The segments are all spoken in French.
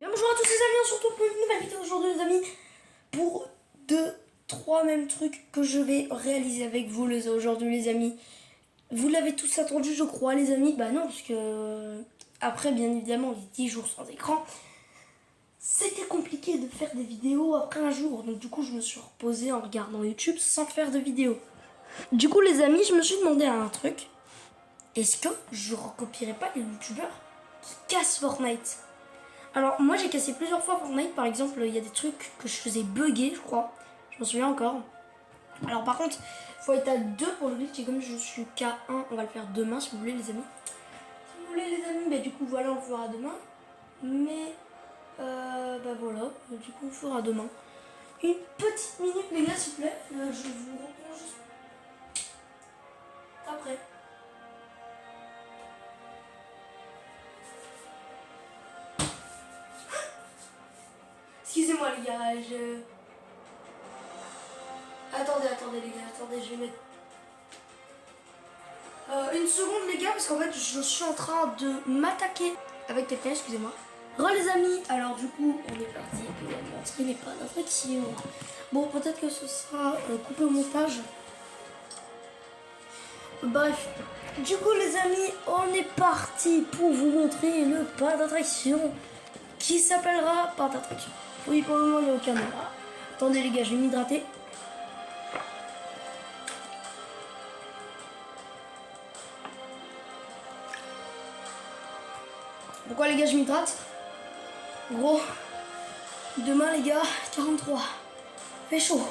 Bien, bonjour à tous les amis, on se retrouve pour une nouvelle vidéo aujourd'hui les amis pour 3 mêmes trucs que je vais réaliser avec vous aujourd'hui les amis. Vous l'avez tous attendu je crois les amis, bah non parce que après bien évidemment les 10 jours sans écran c'était compliqué de faire des vidéos après un jour, donc du coup je me suis reposée en regardant YouTube sans faire de vidéo. Du coup les amis je me suis demandé un truc, est-ce que je recopierais pas les youtubeurs qui cassent Fortnite? Alors moi j'ai cassé plusieurs fois Fortnite, par exemple il y a des trucs que je faisais bugger je crois, je m'en souviens encore. Alors par contre faut être à 2 pour le glitch et comme je suis K1 on va le faire demain si vous voulez les amis. Si vous voulez les amis, bah du coup voilà on le fera demain. Mais bah voilà, du coup on le fera demain. Une petite minute les gars s'il vous plaît, je vous reprends juste après. Excusez-moi les gars, Attendez les gars, attendez, je vais mettre... une seconde les gars, parce qu'en fait je suis en train de m'attaquer avec quelqu'un, excusez-moi. Re les amis, alors du coup on est parti pour montrer les pas d'attraction. Bon peut-être que ce sera coupé au montage. Bref, du coup les amis, on est parti pour vous montrer le pas d'attraction qui s'appellera pas d'attraction. Oui pour le moment il n'y a aucun nom. Attendez les gars, je vais m'hydrater. Pourquoi les gars je m'hydrate? Gros, demain les gars, 43. Fait chaud.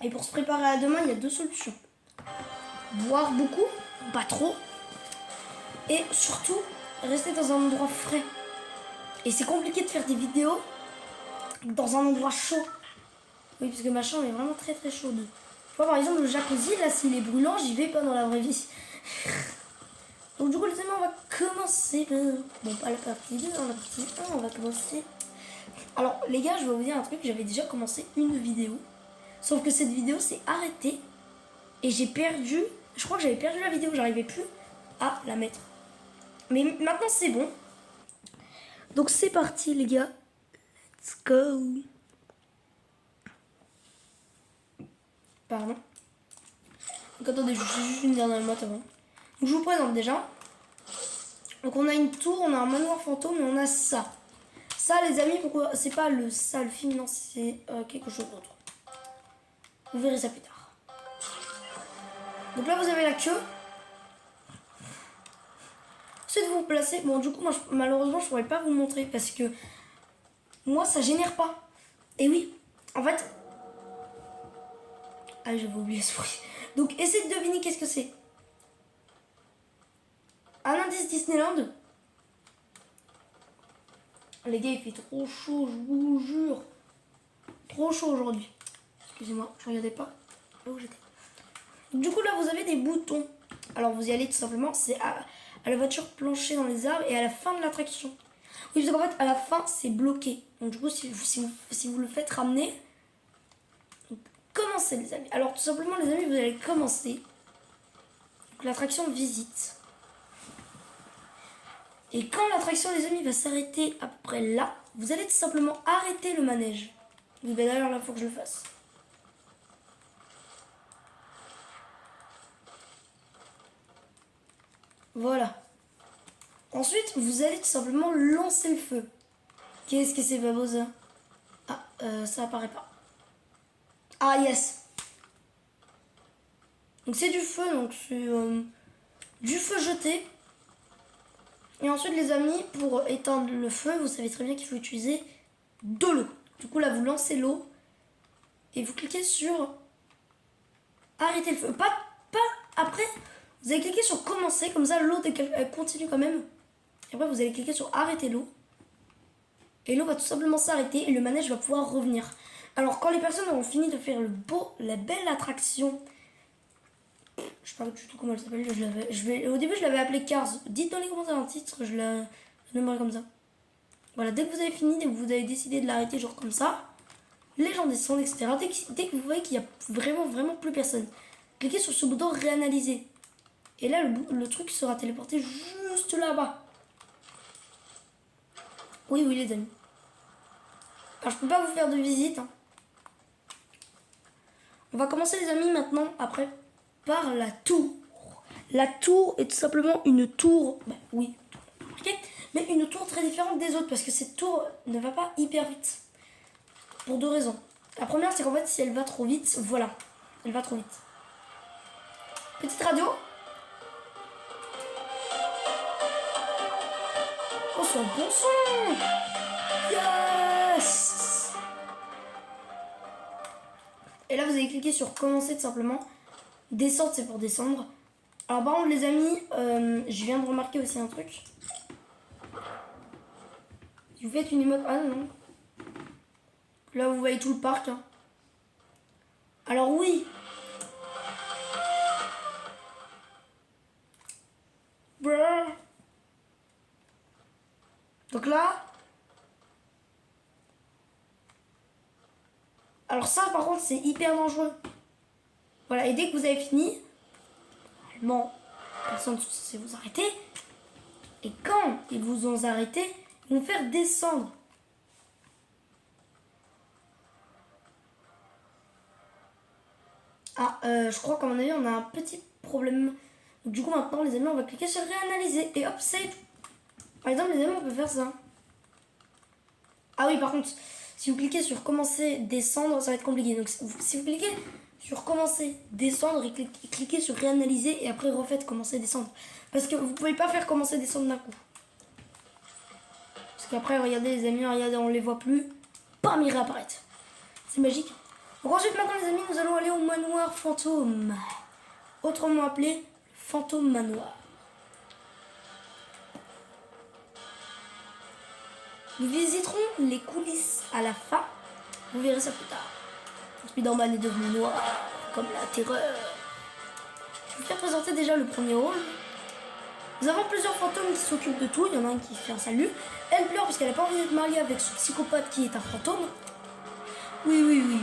Et pour se préparer à demain, il y a 2 solutions. Boire beaucoup, pas trop. Et surtout, rester dans un endroit frais. Et c'est compliqué de faire des vidéos dans un endroit chaud. Oui, parce que ma chambre est vraiment très très chaude. Tu vois, par exemple, le jacuzzi, là, s'il est brûlant, j'y vais pas dans la vraie vie. Donc du coup, les amis, on va commencer. Bon, pas la partie 2, dans la partie 1, on va commencer. Alors, les gars, je vais vous dire un truc. J'avais déjà commencé une vidéo. Sauf que cette vidéo s'est arrêtée. Et j'ai perdu... Je crois que j'avais perdu la vidéo. J'arrivais plus à la mettre. Mais maintenant, c'est bon. Donc c'est parti, les gars. Let's go. Pardon. Donc attendez, je suis juste une dernière note avant. Donc je vous présente déjà. Donc on a une tour, on a un manoir fantôme et on a ça. Ça les amis, pourquoi c'est pas le ça le film, non c'est quelque chose d'autre. Vous verrez ça plus tard. Donc là vous avez la queue. Ensuite vous vous placez. Bon du coup moi malheureusement je pourrais pas vous montrer parce que moi ça génère pas. Et oui, en fait. Ah j'avais oublié ce bruit. Donc essayez de deviner qu'est-ce que c'est. Un indice Disneyland. Les gars il fait trop chaud, je vous jure. Trop chaud aujourd'hui. Excusez-moi, je regardais pas là où j'étais. Du coup là vous avez des boutons. Alors vous y allez tout simplement, c'est à la voiture plancher dans les arbres et à la fin de l'attraction. Oui parce qu'en fait à la fin c'est bloqué. Donc du coup si vous le faites ramener, donc, commencez les amis. Alors tout simplement les amis vous allez commencer. L'attraction visite. Et quand l'attraction les amis va s'arrêter à peu près là, vous allez tout simplement arrêter le manège. Oui ben d'ailleurs là il faut que je le fasse. Voilà. Ensuite, vous allez tout simplement lancer le feu. Qu'est-ce que c'est pas beau ça? Ah, ça apparaît pas. Ah, yes. Donc c'est du feu, donc c'est du feu jeté. Et ensuite, les amis, pour éteindre le feu, vous savez très bien qu'il faut utiliser de l'eau. Du coup, là, vous lancez l'eau et vous cliquez sur arrêter le feu. Pas après, vous allez cliquer sur commencer, comme ça l'eau elle continue quand même. Et après, vous allez cliquer sur arrêter l'eau. Et l'eau va tout simplement s'arrêter et le manège va pouvoir revenir. Alors, quand les personnes auront fini de faire la belle attraction, je sais pas du tout comment elle s'appelle, au début, je l'avais appelée Cars. Dites dans les commentaires un titre, je la nommerai comme ça. Voilà, dès que vous avez fini, dès que vous avez décidé de l'arrêter, genre comme ça, les gens descendent, etc. Dès que vous voyez qu'il y a vraiment plus personne, cliquez sur ce bouton réanalyser. Et là, le truc sera téléporté juste là-bas. Oui, oui, les amis. Alors, je peux pas vous faire de visite. Hein. On va commencer, les amis, maintenant, après, par la tour. La tour est tout simplement une tour... Bah, oui, okay, mais une tour très différente des autres, parce que cette tour ne va pas hyper vite. Pour 2 raisons. La première, c'est qu'en fait, si elle va trop vite, voilà. Elle va trop vite. Petite radio. Oh, c'est un bon son. Yes. Et là, vous allez cliquer sur commencer tout simplement. Descendre, c'est pour descendre. Alors, par contre, les amis, je viens de remarquer aussi un truc. Si vous faites une émote... Ah non. Là, vous voyez tout le parc. Hein. Alors, oui. Brrr. Donc là... Alors ça, par contre, c'est hyper dangereux. Voilà, et dès que vous avez fini, normalement, personne ne sait vous arrêter. Et quand ils vous ont arrêté, ils vont faire descendre. Ah, je crois qu'à mon avis, on a un petit problème. Donc, du coup, maintenant, les amis, on va cliquer sur réanalyser. Et hop, c'est... Par exemple, les amis, on peut faire ça. Ah oui, par contre, si vous cliquez sur commencer, descendre, ça va être compliqué. Donc, si vous cliquez sur commencer, descendre et cliquez sur réanalyser et après refaites commencer, descendre. Parce que vous pouvez pas faire commencer, descendre d'un coup. Parce qu'après, regardez les amis, regardez, on les voit plus. Bam, ils réapparaissent. C'est magique. Donc ensuite, maintenant les amis, nous allons aller au manoir fantôme. Autrement appelé fantôme manoir. Nous visiterons les coulisses à la fin. Vous verrez ça plus tard. Spider-Man est devenu noir, comme la terreur. Je vais vous faire présenter déjà le premier rôle. Nous avons plusieurs fantômes qui s'occupent de tout. Il y en a un qui fait un salut. Elle pleure parce qu'elle n'a pas envie d'être mariée avec ce psychopathe qui est un fantôme. Oui, oui, oui.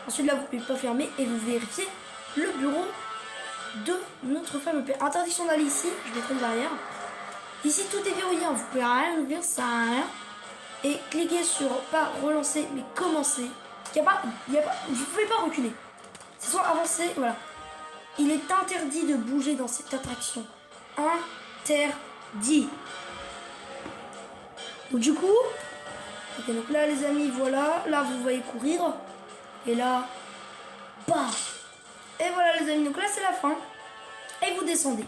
Ensuite, là, vous ne pouvez pas fermer et vous vérifiez le bureau de notre fameux père. Interdiction d'aller ici. Je mettrai une barrière. Ici, tout est verrouillé. Vous ne pouvez rien ouvrir, ça sert à rien. Et cliquez sur pas relancer, mais commencer. Vous ne pouvez pas reculer. C'est soit avancer, voilà. Il est interdit de bouger dans cette attraction. Interdit. Donc du coup, ok, donc là les amis, voilà, là vous voyez courir, et là, bah, et voilà les amis, donc là c'est la fin, et vous descendez.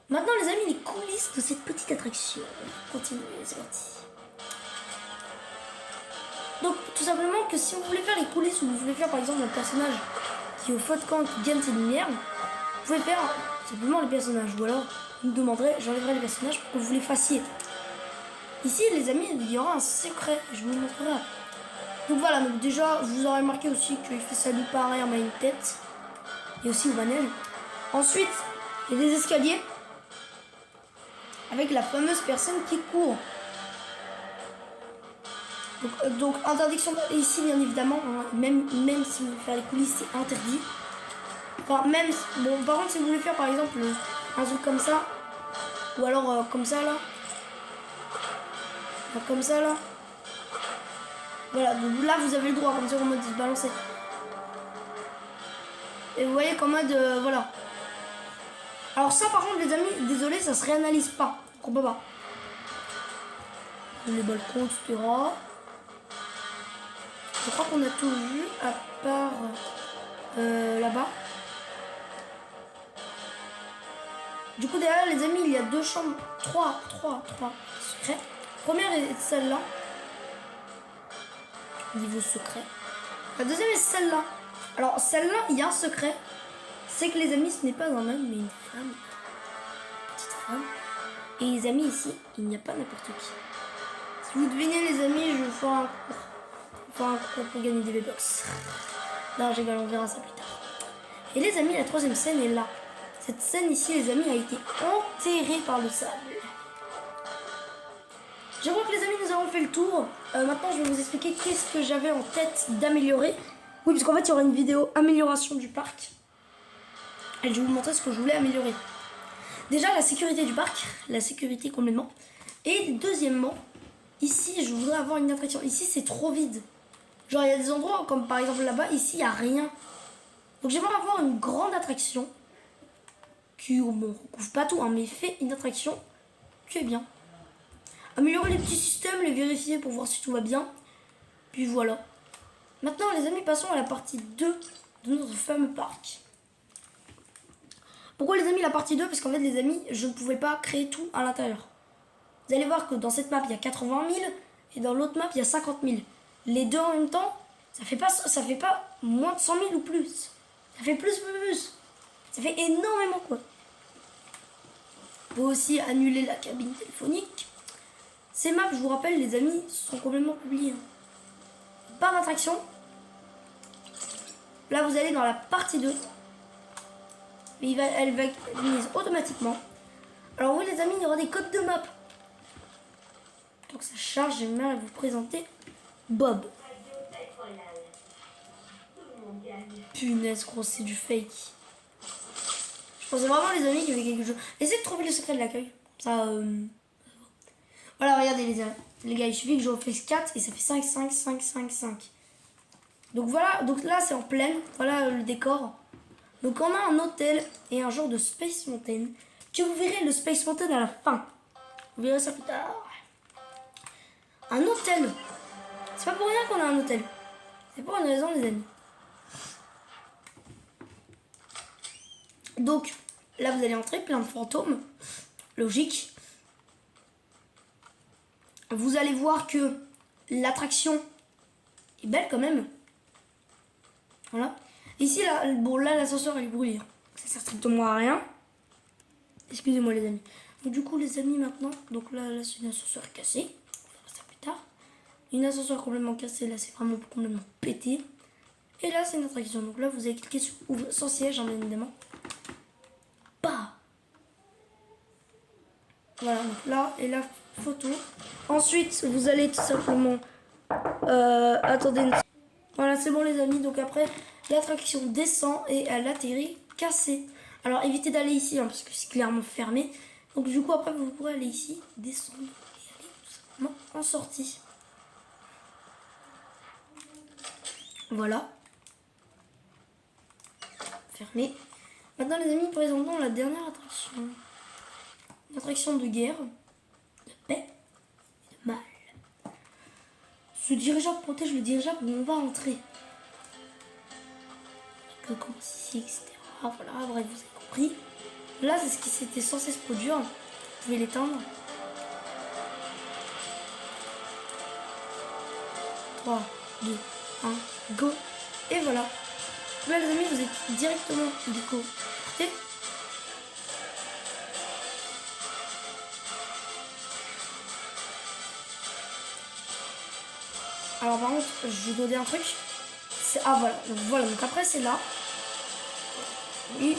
Maintenant les amis, les coulisses de cette petite attraction. Continuez, c'est parti. Donc tout simplement que si vous voulez faire les coulisses ou vous voulez faire par exemple un personnage qui est au feu de camp qui gagne ses lumières, vous pouvez faire simplement les personnages, ou alors vous me demanderez, j'enlèverai les personnages pour que vous les fassiez. Ici les amis, il y aura un secret, je vous le montrerai. Donc voilà, donc déjà vous aurez remarqué aussi qu'il fait salut par arrière mais une tête, et aussi au manège. Ensuite il y a des escaliers avec la fameuse personne qui court. Donc interdiction d'aller ici bien évidemment, hein, même si vous voulez faire les coulisses c'est interdit. Enfin même, bon par contre si vous voulez faire par exemple un truc comme ça, ou alors comme ça là, comme ça là, voilà, donc là vous avez le droit comme ça en mode de se balancer. Et vous voyez qu'en mode, voilà. Alors ça par contre les amis, désolé ça se réanalyse pas, on peut pas. Les balcons etc. Je crois qu'on a tout vu, à part là-bas. Du coup, derrière, les amis, il y a 2 chambres. 3 secrets. Première est celle-là. Niveau secret. La deuxième est celle-là. Alors, celle-là, il y a un secret. C'est que les amis, ce n'est pas un homme, mais une femme. Une petite femme. Et les amis, ici, il n'y a pas n'importe qui. Si vous devinez, les amis, je vais faire un cours. Un concours pour gagner des V-Box. Non, j'ai on verra ça plus tard. Et les amis, la troisième scène est là. Cette scène ici, les amis, a été enterrée par le sable. Je crois que les amis, nous avons fait le tour. Maintenant, je vais vous expliquer qu'est-ce que j'avais en tête d'améliorer. Oui, parce qu'en fait, il y aura une vidéo amélioration du parc. Et je vais vous montrer ce que je voulais améliorer. Déjà, la sécurité du parc. La sécurité complètement. Et deuxièmement, ici, je voudrais avoir une attraction. Ici, c'est trop vide. Genre, il y a des endroits comme par exemple là-bas, ici, il n'y a rien. Donc, j'aimerais avoir une grande attraction qui, bon, recouvre pas tout, hein, mais fait une attraction qui est bien. Améliorer les petits systèmes, les vérifier pour voir si tout va bien. Puis voilà. Maintenant, les amis, passons à la partie 2 de notre fameux parc. Pourquoi les amis la partie 2? Parce qu'en fait les amis, je ne pouvais pas créer tout à l'intérieur. Vous allez voir que dans cette map il y a 80 000 et dans l'autre map il y a 50 000. Les deux en même temps, ça fait pas moins de 100 000 ou plus. Ça fait plus. Ça fait énormément quoi. On peut aussi annuler la cabine téléphonique. Ces maps, je vous rappelle les amis, sont complètement publiées. Par attraction. Là vous allez dans la partie 2. Mais elle va être mise automatiquement. Alors oui les amis, il y aura des codes de map. Donc ça charge, j'aimerais vous présenter Bob. Punaise gros, c'est du fake. Je pensais vraiment les amis qu'il y avait quelque chose. Essayez de trouver le secret de l'accueil. Ça Voilà, regardez les gars, il suffit que je refasse 4 et ça fait 5, 5, 5, 5, 5. Donc voilà, donc là c'est en plaine, voilà le décor. Donc on a un hôtel et un genre de Space Mountain. Que vous verrez le Space Mountain à la fin. Vous verrez ça plus tard. Un hôtel. C'est pas pour rien qu'on a un hôtel. C'est pour une raison les amis. Donc là vous allez entrer, plein de fantômes. Logique. Vous allez voir que l'attraction est belle quand même. Voilà. Ici, là, bon, là, l'ascenseur, elle est brûlée. Ça sert strictement à rien. Excusez-moi, les amis. Donc, du coup, les amis, maintenant, donc là c'est une ascenseur cassée. On verra ça plus tard. Une ascenseur complètement cassée, là, c'est vraiment complètement pété. Et là, c'est une attraction. Donc là, vous allez cliquer sur ouvre sans siège, hein, bien évidemment. Bah. Voilà, donc là, et la photo. Ensuite, vous allez tout simplement... attendez une... Voilà, c'est bon, les amis. Donc après... L'attraction descend et elle atterrit cassée. Alors évitez d'aller ici hein, parce que c'est clairement fermé. Donc du coup après vous pourrez aller ici, descendre et aller tout simplement en sortie. Voilà. Fermé. Maintenant les amis, présentons la dernière attraction. Une attraction de guerre, de paix et de mal. Ce dirigeable protège le dirigeable où on va entrer. Comme ici, etc. Voilà, bref, vous avez compris. Là, c'est ce qui s'était censé se produire. Vous pouvez l'éteindre. 3, 2, 1, go. Et voilà. Là, les amis, vous êtes directement du coup porté. Alors, par contre, je vais vous donner un truc. Ah voilà, donc après c'est là. Et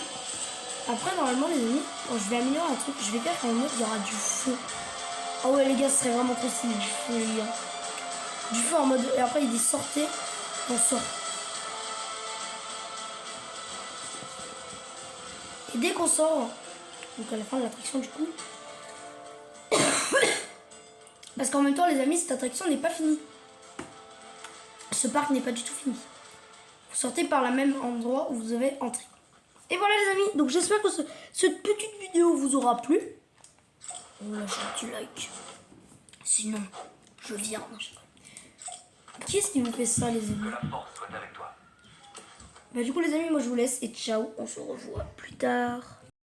après normalement les amis, quand je vais améliorer un truc, je vais faire qu'en mode il y aura du feu. Ah ouais les gars, ce serait vraiment trop stylé du feu les gars. Du feu en mode, et après il dit sortez, on sort. Et dès qu'on sort, donc à la fin de l'attraction du coup, parce qu'en même temps les amis, cette attraction n'est pas finie. Ce parc n'est pas du tout fini. Vous sortez par le même endroit où vous avez entré. Et voilà les amis, donc j'espère que cette petite vidéo vous aura plu. On lâche un petit like. Sinon, je viens. Qui est-ce qui vous fait ça les amis? Bah du coup les amis, moi je vous laisse et ciao, on se revoit plus tard.